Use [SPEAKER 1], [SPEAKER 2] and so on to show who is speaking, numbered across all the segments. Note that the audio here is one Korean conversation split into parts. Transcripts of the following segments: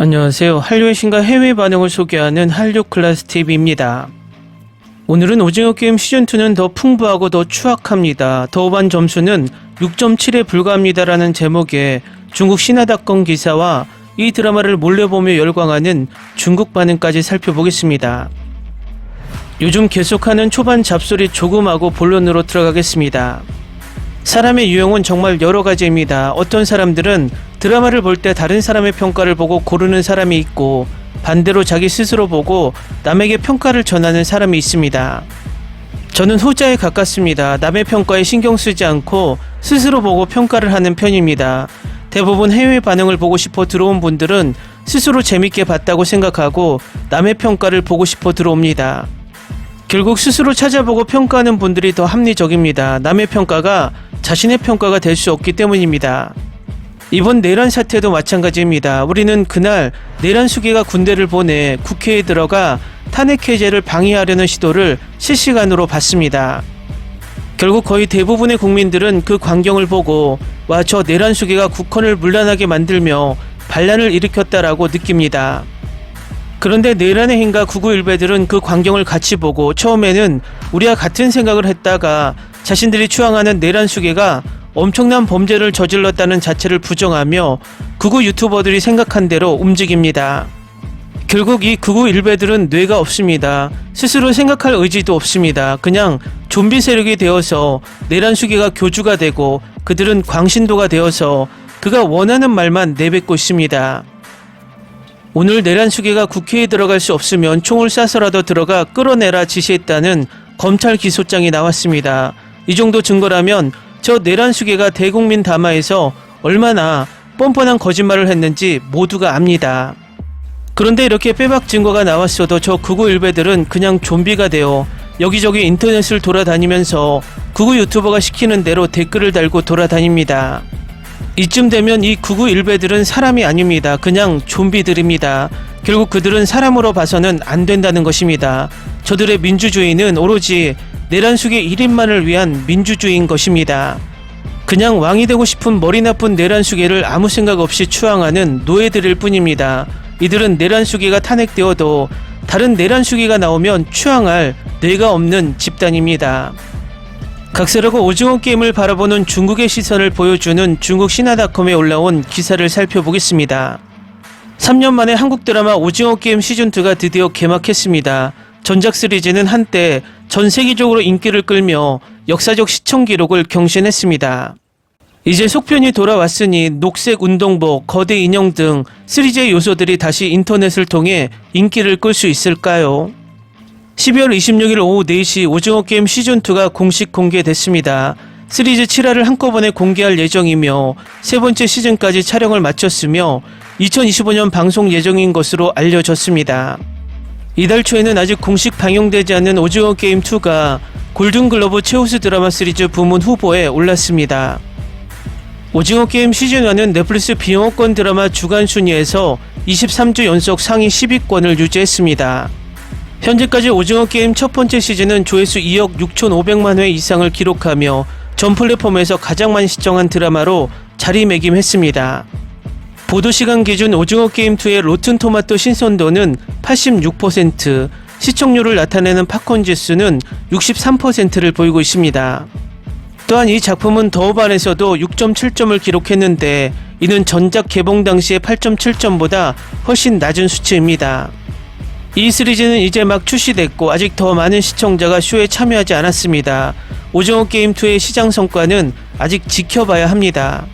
[SPEAKER 1] 안녕하세요. 한류의 신과 해외 반응을 소개하는 한류클래스TV입니다. 오늘은 오징어 게임 시즌2는 더 풍부하고 더 추악합니다. 더 오반 점수는 6.7에 불과합니다라는 제목의 중국 신화닷컴 기사와 이 드라마를 몰래 보며 열광하는 중국 반응까지 살펴보겠습니다. 요즘 계속하는 초반 잡소리 조금 하고 본론으로 들어가겠습니다. 사람의 유형은 정말 여러 가지입니다. 어떤 사람들은 드라마를 볼 때 다른 사람의 평가를 보고 고르는 사람이 있고, 반대로 자기 스스로 보고 남에게 평가를 전하는 사람이 있습니다. 저는 후자에 가깝습니다. 남의 평가에 신경 쓰지 않고 스스로 보고 평가를 하는 편입니다. 대부분 해외 반응을 보고 싶어 들어온 분들은 스스로 재밌게 봤다고 생각하고 남의 평가를 보고 싶어 들어옵니다. 결국 스스로 찾아보고 평가하는 분들이 더 합리적입니다. 남의 평가가 자신의 평가가 될 수 없기 때문입니다. 이번 내란 사태도 마찬가지입니다. 우리는 그날 내란 수계가 군대를 보내 국회에 들어가 탄핵 해제를 방해하려는 시도를 실시간으로 봤습니다. 결국 거의 대부분의 국민들은 그 광경을 보고 와, 저 내란 수계가 국헌을 문란하게 만들며 반란을 일으켰다라고 느낍니다. 그런데 내란의 행가 991배들은 그 광경을 같이 보고 처음에는 우리와 같은 생각을 했다가 자신들이 추앙하는 내란 수계가 엄청난 범죄를 저질렀다는 자체를 부정하며 극우 유튜버들이 생각한 대로 움직입니다. 결국 이 극우 일배들은 뇌가 없습니다. 스스로 생각할 의지도 없습니다. 그냥 좀비 세력이 되어서 내란 수계가 교주가 되고 그들은 광신도가 되어서 그가 원하는 말만 내뱉고 있습니다. 오늘 내란 수계가 국회에 들어갈 수 없으면 총을 쏴서라도 들어가 끌어내라 지시했다는 검찰 기소장이 나왔습니다. 이 정도 증거라면 저 내란 수계가 대국민 담화에서 얼마나 뻔뻔한 거짓말을 했는지 모두가 압니다. 그런데 이렇게 빼박 증거가 나왔어도 저 극우 일배들은 그냥 좀비가 되어 여기저기 인터넷을 돌아다니면서 극우 유튜버가 시키는 대로 댓글을 달고 돌아다닙니다. 이쯤 되면 이 극우 일배들은 사람이 아닙니다. 그냥 좀비들입니다. 결국 그들은 사람으로 봐서는 안 된다는 것입니다. 저들의 민주주의는 오로지 내란 수계 1인만을 위한 민주주의인 것입니다. 그냥 왕이 되고 싶은 머리 나쁜 내란 수계를 아무 생각 없이 추앙하는 노예들일 뿐입니다. 이들은 내란 수계가 탄핵되어도 다른 내란 수계가 나오면 추앙할 뇌가 없는 집단입니다. 각설하고 오징어 게임을 바라보는 중국의 시선을 보여주는 중국 신화닷컴에 올라온 기사를 살펴보겠습니다. 3년 만에 한국 드라마 오징어 게임 시즌2가 드디어 개막했습니다. 전작 시리즈는 한때 전 세계적으로 인기를 끌며 역사적 시청 기록을 경신했습니다. 이제 속편이 돌아왔으니 녹색 운동복, 거대 인형 등 시리즈의 요소들이 다시 인터넷을 통해 인기를 끌 수 있을까요? 12월 26일 오후 4시 오징어 게임 시즌2가 공식 공개됐습니다. 시리즈 7화를 한꺼번에 공개할 예정이며 세 번째 시즌까지 촬영을 마쳤으며 2025년 방송 예정인 것으로 알려졌습니다. 이달 초에는 아직 공식 방영되지 않은 오징어 게임 2가 골든글러브 최우수 드라마 시리즈 부문 후보에 올랐습니다. 오징어 게임 시즌1은 넷플릭스 비영어권 드라마 주간 순위에서 23주 연속 상위 10위권을 유지했습니다. 현재까지 오징어 게임 첫 번째 시즌은 조회수 2억 6,500만 회 이상을 기록하며 전 플랫폼에서 가장 많이 시청한 드라마로 자리매김했습니다. 보도시간 기준 오징어 게임 2의 로튼토마토 신선도는 86%, 시청률을 나타내는 팝콘 지수는 63%를 보이고 있습니다. 또한 이 작품은 더 오반에서도 6.7점을 기록했는데 이는 전작 개봉 당시의 8.7점보다 훨씬 낮은 수치입니다. 이 시리즈는 이제 막 출시됐고 아직 더 많은 시청자가 쇼에 참여하지 않았습니다. 오징어 게임 2의 시장 성과는 아직 지켜봐야 합니다.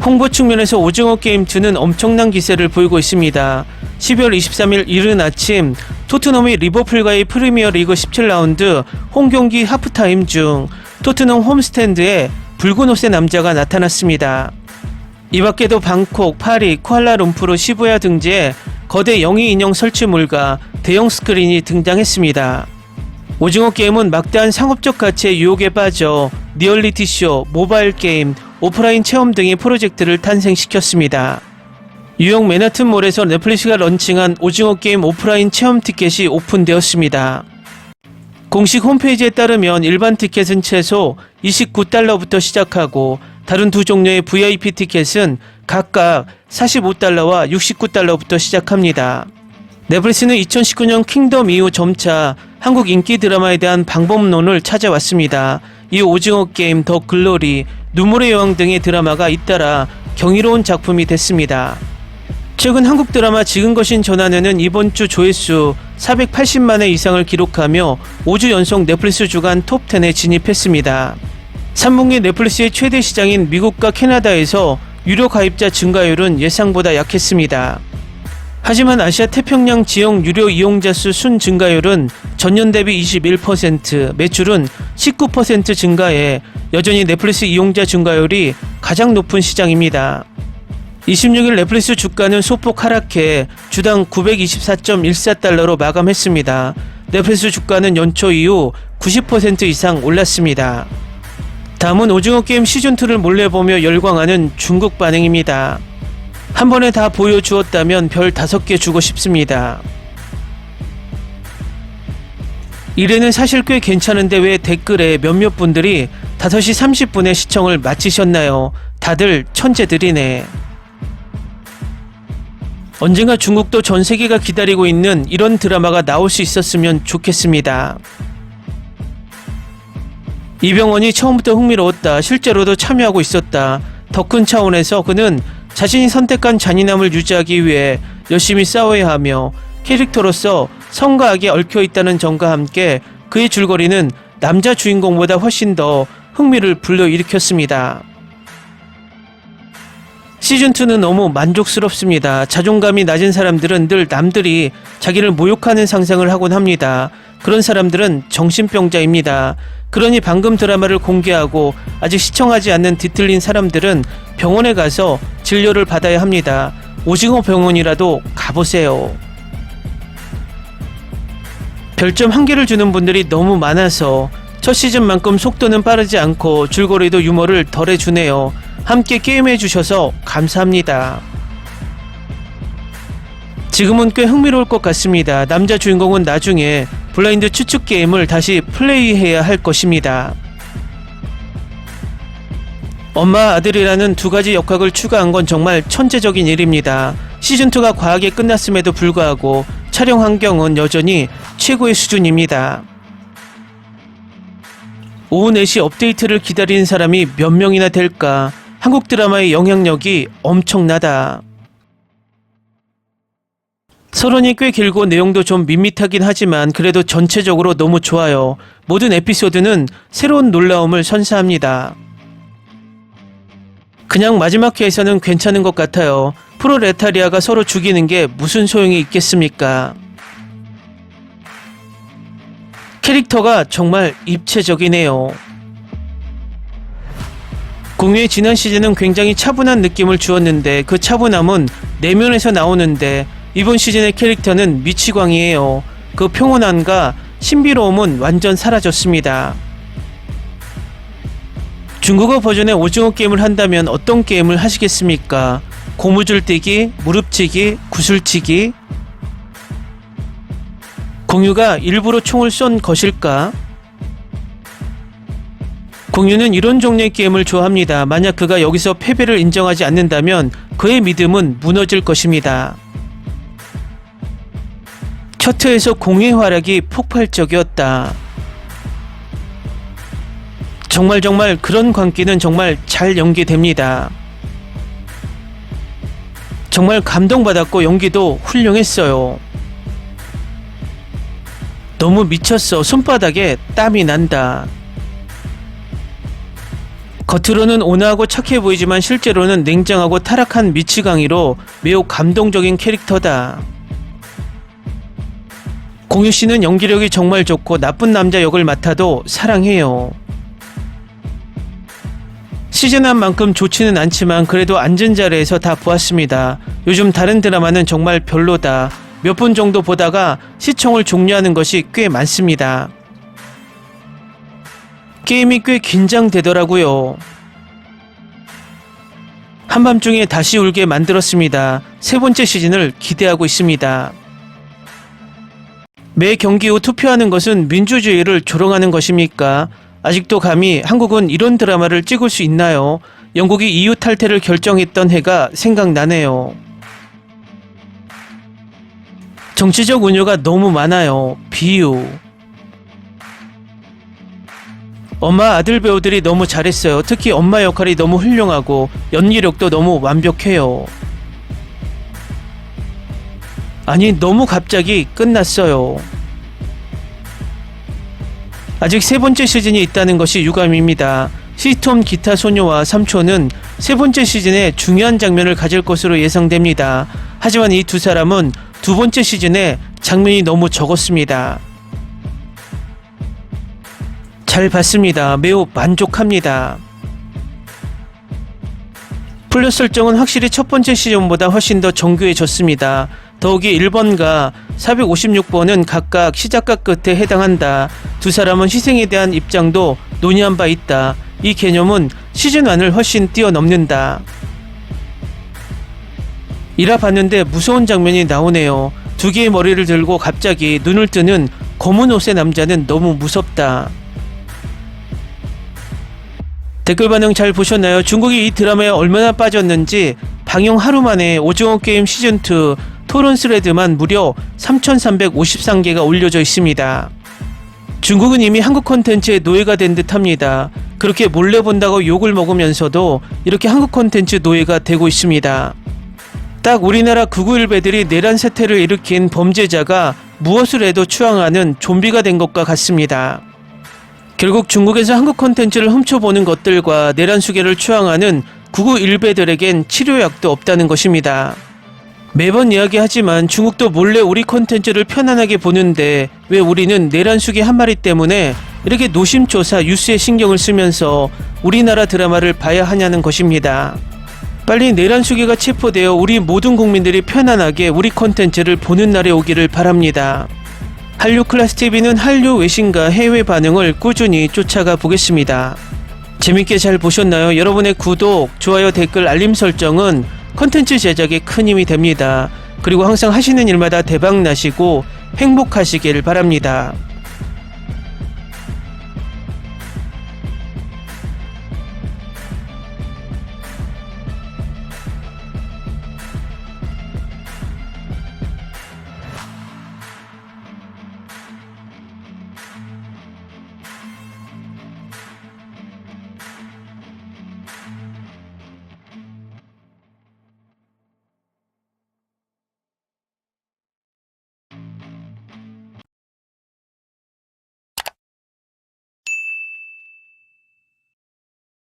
[SPEAKER 1] 홍보 측면에서 오징어 게임 2는 엄청난 기세를 보이고 있습니다. 12월 23일 이른 아침 토트넘이 리버풀과의 프리미어 리그 17라운드 홈경기 하프타임 중 토트넘 홈스탠드에 붉은 옷의 남자가 나타났습니다. 이 밖에도 방콕, 파리, 쿠알라룸푸르, 시부야 등지에 거대 영희 인형 설치물과 대형 스크린이 등장했습니다. 오징어 게임은 막대한 상업적 가치의 유혹에 빠져 리얼리티쇼, 모바일 게임, 오프라인 체험 등의 프로젝트를 탄생시켰습니다. 뉴욕 맨하튼몰에서 넷플릭스가 런칭한 오징어 게임 오프라인 체험 티켓이 오픈되었습니다. 공식 홈페이지에 따르면 일반 티켓은 최소 $29부터 시작하고 다른 두 종류의 VIP 티켓은 각각 45달러와 69달러부터 시작합니다. 넷플릭스는 2019년 킹덤 이후 점차 한국 인기 드라마에 대한 방법론을 찾아왔습니다. 이 오징어 게임, 더 글로리, 눈물의 여왕 등의 드라마가 잇따라 경이로운 작품이 됐습니다. 최근 한국 드라마 지은 것인 전환에는 이번 주 조회수 480만 회 이상을 기록하며 5주 연속 넷플릭스 주간 톱10에 진입했습니다. 3분기 넷플릭스의 최대 시장인 미국과 캐나다에서 유료 가입자 증가율은 예상보다 약했습니다. 하지만 아시아 태평양 지역 유료 이용자 수 순 증가율은 전년 대비 21%, 매출은 19% 증가해 여전히 넷플릭스 이용자 증가율이 가장 높은 시장입니다. 26일 넷플릭스 주가는 소폭 하락해 주당 924.14달러로 마감했습니다. 넷플릭스 주가는 연초 이후 90% 이상 올랐습니다. 다음은 오징어 게임 시즌2를 몰래 보며 열광하는 중국 반응입니다. 한 번에 다 보여주었다면 별 5개 주고 싶습니다. 이래는 사실 꽤 괜찮은데 왜 댓글에 몇몇 분들이 5시 30분에 시청을 마치셨나요? 다들 천재들이네. 언젠가 중국도 전 세계가 기다리고 있는 이런 드라마가 나올 수 있었으면 좋겠습니다. 이병헌이 처음부터 흥미로웠다. 실제로도 참여하고 있었다. 더 큰 차원에서 그는 자신이 선택한 잔인함을 유지하기 위해 열심히 싸워야 하며 캐릭터로서 성과 악에 얽혀있다는 점과 함께 그의 줄거리는 남자 주인공보다 훨씬 더 흥미를 불러일으켰습니다. 시즌2는 너무 만족스럽습니다. 자존감이 낮은 사람들은 늘 남들이 자기를 모욕하는 상상을 하곤 합니다. 그런 사람들은 정신병자입니다. 그러니 방금 드라마를 공개하고 아직 시청하지 않는 뒤틀린 사람들은 병원에 가서 진료를 받아야 합니다. 오징어 병원이라도 가보세요. 별점 1개를 주는 분들이 너무 많아서 첫 시즌만큼 속도는 빠르지 않고 줄거리도 유머를 덜 해주네요. 함께 게임해주셔서 감사합니다. 지금은 꽤 흥미로울 것 같습니다. 남자 주인공은 나중에 블라인드 추측 게임을 다시 플레이해야 할 것입니다. 엄마 아들이라는 두 가지 역학을 추가한 건 정말 천재적인 일입니다. 시즌2가 과하게 끝났음에도 불구하고 촬영 환경은 여전히 최고의 수준입니다. 오후 4시 업데이트를 기다리는 사람이 몇 명이나 될까? 한국 드라마의 영향력이 엄청나다. 서론이 꽤 길고 내용도 좀 밋밋하긴 하지만 그래도 전체적으로 너무 좋아요. 모든 에피소드는 새로운 놀라움을 선사합니다. 그냥 마지막 회에서는 괜찮은 것 같아요. 프로레타리아가 서로 죽이는 게 무슨 소용이 있겠습니까? 캐릭터가 정말 입체적이네요. 공유의 지난 시즌은 굉장히 차분한 느낌을 주었는데 그 차분함은 내면에서 나오는데 이번 시즌의 캐릭터는 미치광이에요. 그 평온함과 신비로움은 완전 사라졌습니다. 중국어 버전의 오징어 게임을 한다면 어떤 게임을 하시겠습니까? 고무줄 뛰기, 무릎치기, 구슬치기? 공유가 일부러 총을 쏜 것일까? 공유는 이런 종류의 게임을 좋아합니다. 만약 그가 여기서 패배를 인정하지 않는다면 그의 믿음은 무너질 것입니다. 첫 회에서 공유의 활약이 폭발적이었다. 정말 그런 광기는 정말 잘 연기됩니다. 정말 감동받았고 연기도 훌륭했어요. 너무 미쳤어. 손바닥에 땀이 난다. 겉으로는 온화하고 착해 보이지만 실제로는 냉정하고 타락한 미치광이로 매우 감동적인 캐릭터다. 공유씨는 연기력이 정말 좋고 나쁜 남자 역을 맡아도 사랑해요. 시즌1만큼 좋지는 않지만 그래도 앉은 자리에서 다 보았습니다. 요즘 다른 드라마는 정말 별로다. 몇 분 정도 보다가 시청을 종료하는 것이 꽤 많습니다. 게임이 꽤 긴장되더라고요. 한밤중에 다시 울게 만들었습니다. 세 번째 시즌을 기대하고 있습니다. 매 경기 후 투표하는 것은 민주주의를 조롱하는 것입니까? 아직도 감히 한국은 이런 드라마를 찍을 수 있나요? 영국이 EU 탈퇴를 결정했던 해가 생각나네요. 정치적 운유가 너무 많아요. 비유. 엄마 아들 배우들이 너무 잘했어요. 특히 엄마 역할이 너무 훌륭하고 연기력도 너무 완벽해요. 아니, 너무 갑자기 끝났어요. 아직 세 번째 시즌이 있다는 것이 유감입니다. 시톰 기타 소녀와 삼촌은 세 번째 시즌에 중요한 장면을 가질 것으로 예상됩니다. 하지만 이 두 사람은 두 번째 시즌에 장면이 너무 적었습니다. 잘 봤습니다. 매우 만족합니다. 플롯 설정은 확실히 첫 번째 시즌보다 훨씬 더 정교해졌습니다. 더욱이 1번과 456번은 각각 시작과 끝에 해당한다. 두 사람은 희생에 대한 입장도 논의한 바 있다. 이 개념은 시즌1을 훨씬 뛰어넘는다. 이라 봤는데 무서운 장면이 나오네요. 두 개의 머리를 들고 갑자기 눈을 뜨는 검은 옷의 남자는 너무 무섭다. 댓글 반응 잘 보셨나요? 중국이 이 드라마에 얼마나 빠졌는지 방영 하루 만에 오징어 게임 시즌2 토론 스레드만 무려 3,353개가 올려져 있습니다. 중국은 이미 한국 콘텐츠의 노예가 된 듯합니다. 그렇게 몰래 본다고 욕을 먹으면서도 이렇게 한국 콘텐츠 노예가 되고 있습니다. 딱 우리나라 991배들이 내란 사태를 일으킨 범죄자가 무엇을 해도 추앙하는 좀비가 된 것과 같습니다. 결국 중국에서 한국 콘텐츠를 훔쳐보는 것들과 내란 수괴를 추앙하는 991배들에겐 치료약도 없다는 것입니다. 매번 이야기하지만 중국도 몰래 우리 콘텐츠를 편안하게 보는데 왜 우리는 내란 수괴 한 마리 때문에 이렇게 노심초사 뉴스에 신경을 쓰면서 우리나라 드라마를 봐야 하냐는 것입니다. 빨리 내란 수괴가 체포되어 우리 모든 국민들이 편안하게 우리 콘텐츠를 보는 날이 오기를 바랍니다. 한류클래스TV는 한류 외신과 해외 반응을 꾸준히 쫓아가 보겠습니다. 재밌게 잘 보셨나요? 여러분의 구독, 좋아요, 댓글, 알림 설정은 콘텐츠 제작에 큰 힘이 됩니다. 그리고 항상 하시는 일마다 대박 나시고 행복하시길 바랍니다.